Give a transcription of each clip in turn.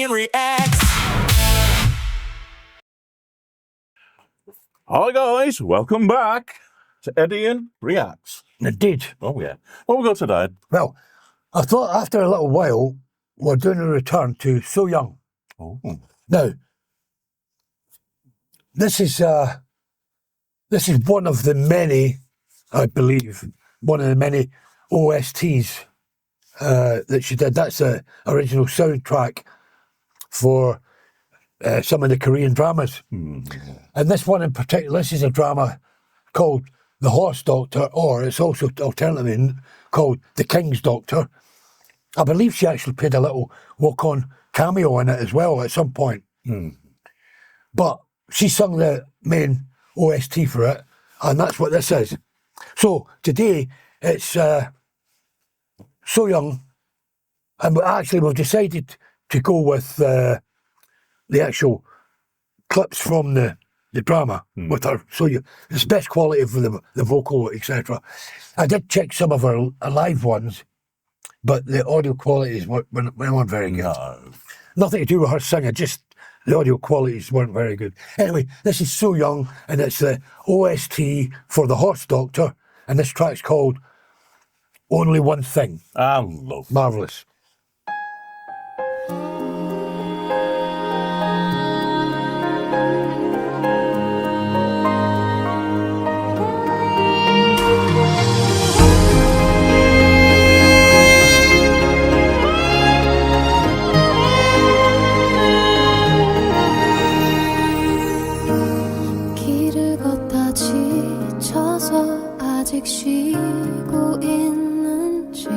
Eddian reacts. Hi guys, welcome back to Eddian Reacts. Indeed. Oh yeah. What we got today? Well, I thought after a little while, we're doing a return to Sohyang. Oh. Now, this is one of the many, I believe, one of the many OSTs that she did. That's the original soundtrack for some of the Korean dramas. And this one in particular, this is a drama called The Horse Doctor, or it's also alternatively called The King's Doctor. I believe she actually played a little walk-on cameo in it as well at some point. But she sung the main OST for it, and that's what this is. So today it's Sohyang, and we've decided to go with the actual clips from the drama with her. So it's best quality of the vocal, etc. I did check some of her live ones, but the audio qualities weren't very good. No. Nothing to do with her singing, just the audio qualities weren't very good. Anyway, this is Sohyang, and it's the OST for The Horse Doctor, and this track's called Only One Thing. Lovely. Marvellous. 길을 걷다 지쳐서 아직 쉬고 있는지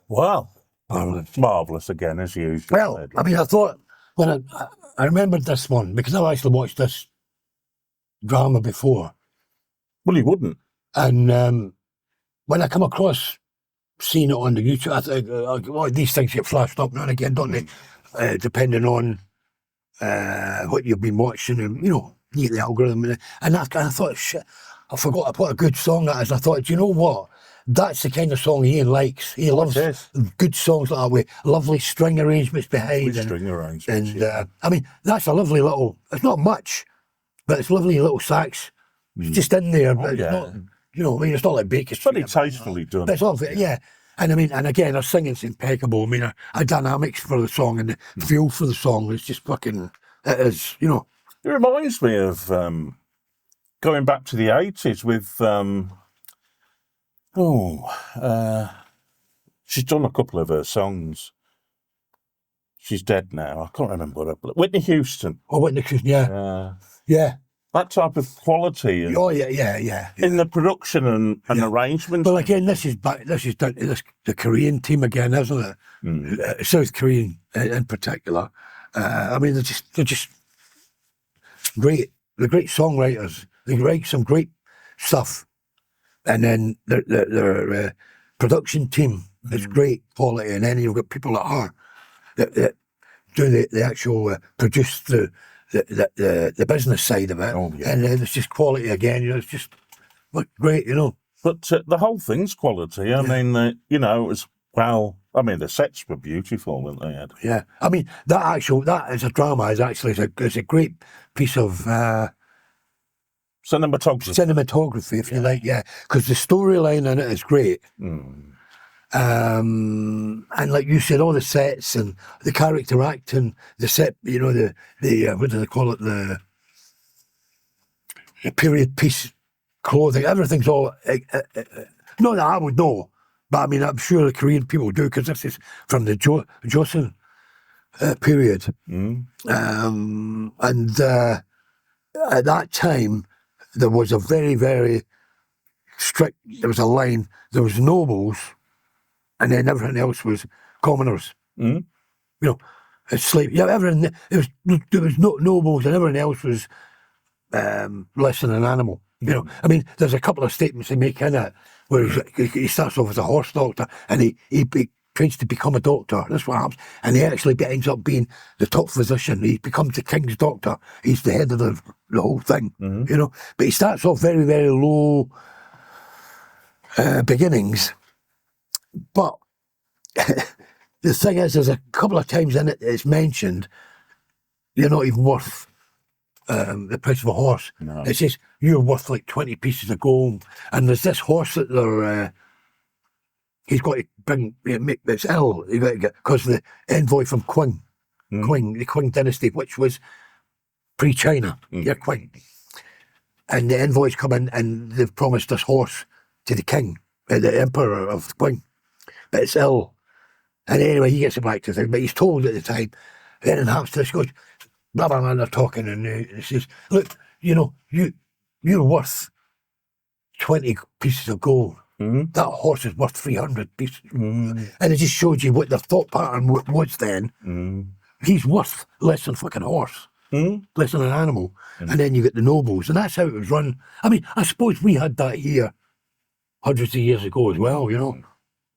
Well, Marvellous. marvellous again, as usual. Well, I mean, I thought, when I remembered this one, because I've actually watched this drama before, Well, you wouldn't. and when I come across seeing it on the YouTube, I think, well, these things get flashed up now and again, don't they? Depending on what you've been watching, and you get the algorithm, and I thought, shit, I forgot what a good song that is. I thought, do you know what? That's the kind of song Ian likes. He loves good songs like that with lovely string arrangements behind. String arrangements. And I mean, that's a lovely little. It's not much, but it's lovely little sax. It's just in there, but it's not. I mean, it's not like Baker Street. It's very tastefully done. But it's all, yeah. And I mean, and again, her singing's impeccable. I mean, her dynamics for the song and the feel for the song is just fucking. It is, It reminds me of going back to the 80s with. She's done a couple of her songs. She's dead now. I can't remember what her. Whitney Houston. Oh, Whitney Houston, yeah. Yeah. That type of quality. And yeah. In the production and arrangements. Well, again, this is down to the Korean team again, isn't it? South Korean in particular. I mean, they're just great. They're great songwriters. They write some great stuff. And then their production team is great quality. And then you've got people like her that do the actual produce the business side of it. Oh, yeah. And then it's just quality again. It's just great, But the whole thing's quality. I mean, it was well. I mean, the sets were beautiful, weren't they, Ed? Yeah. I mean, that as a drama is actually it's a great piece of cinematography, if you like, because the storyline in it is great. And like you said, all the sets and the character acting, the set, the what do they call it, the period piece clothing, everything's all, not that I would know, but I mean, I'm sure the Korean people do, because this is from the Joseon period. And at that time, there was a very, very strict, there was a line, there was nobles, and then everything else was commoners. Slave. Yeah, everything. There was no nobles, and everything else was less than an animal. I mean, there's a couple of statements they make in it where he starts off as a horse doctor, and he trains to become a doctor. That's what happens, and he actually ends up being the top physician. He becomes the king's doctor. He's the head of the whole thing. But he starts off very, very low beginnings. But the thing is, there's a couple of times in it it's mentioned you're not even worth the price of a horse. No. It says you're worth like 20 pieces of gold, and there's this horse that they're he's got to bring. It's ill because the envoy from Qing, the Qing dynasty, which was pre-China, Qing, and the envoys come in and they've promised this horse to the king, the emperor of Qing. But it's ill. And anyway, he gets it back to things, but he's told at the time, then it happens to this, goes, blah, blah, blah, and they're talking, and he says, look, you're worth 20 pieces of gold. That horse is worth 300 pieces. And it just showed you what the thought pattern was then. He's worth less than a fucking horse, less than an animal. And then you get the nobles, and that's how it was run. I mean, I suppose we had that here hundreds of years ago as well,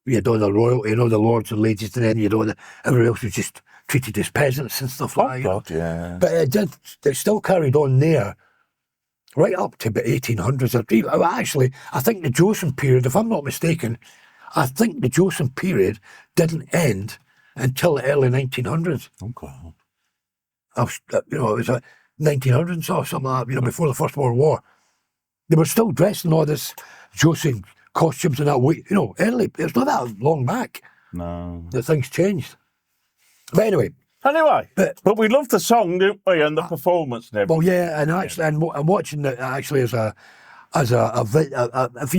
We had all the royalty and all the lords and ladies, and then everyone else was just treated as peasants and stuff like that. Oh, God, yeah. But it still carried on there, right up to about 1800s. Actually, I think the Joseon period, if I'm not mistaken, I think the Joseon period didn't end until the early 1900s. Oh, God. It was 1900s or something like that, before the First World War. They were still dressed in all this Joseon costumes and that way, early. It's not that long back. No. That things changed. But anyway. But we love the song, don't we, and the performance and everything. Well, yeah, and actually, and I'm watching it actually as a if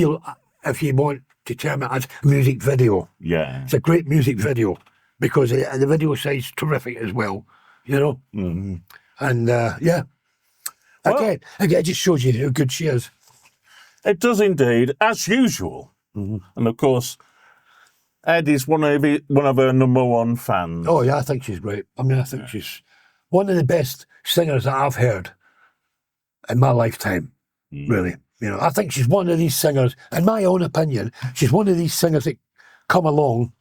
you want to term it as music video. Yeah. It's a great music video because the video side's terrific as well, And yeah. Again, it just shows you how good she is. It does indeed, as usual. And of course, Ed is one of her number one fans. Oh yeah, I think she's great. I mean, I think she's one of the best singers that I've heard in my lifetime. Really, you know, I think she's one of these singers. In my own opinion, she's one of these singers that come along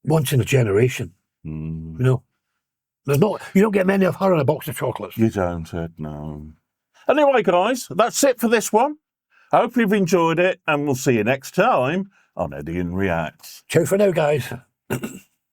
once in a generation. You know, you don't get many of her in a box of chocolates. You don't, Ed, no. Anyway, guys, that's it for this one. I hope you've enjoyed it, and we'll see you next time on Eddian Reacts. Ciao for now, guys.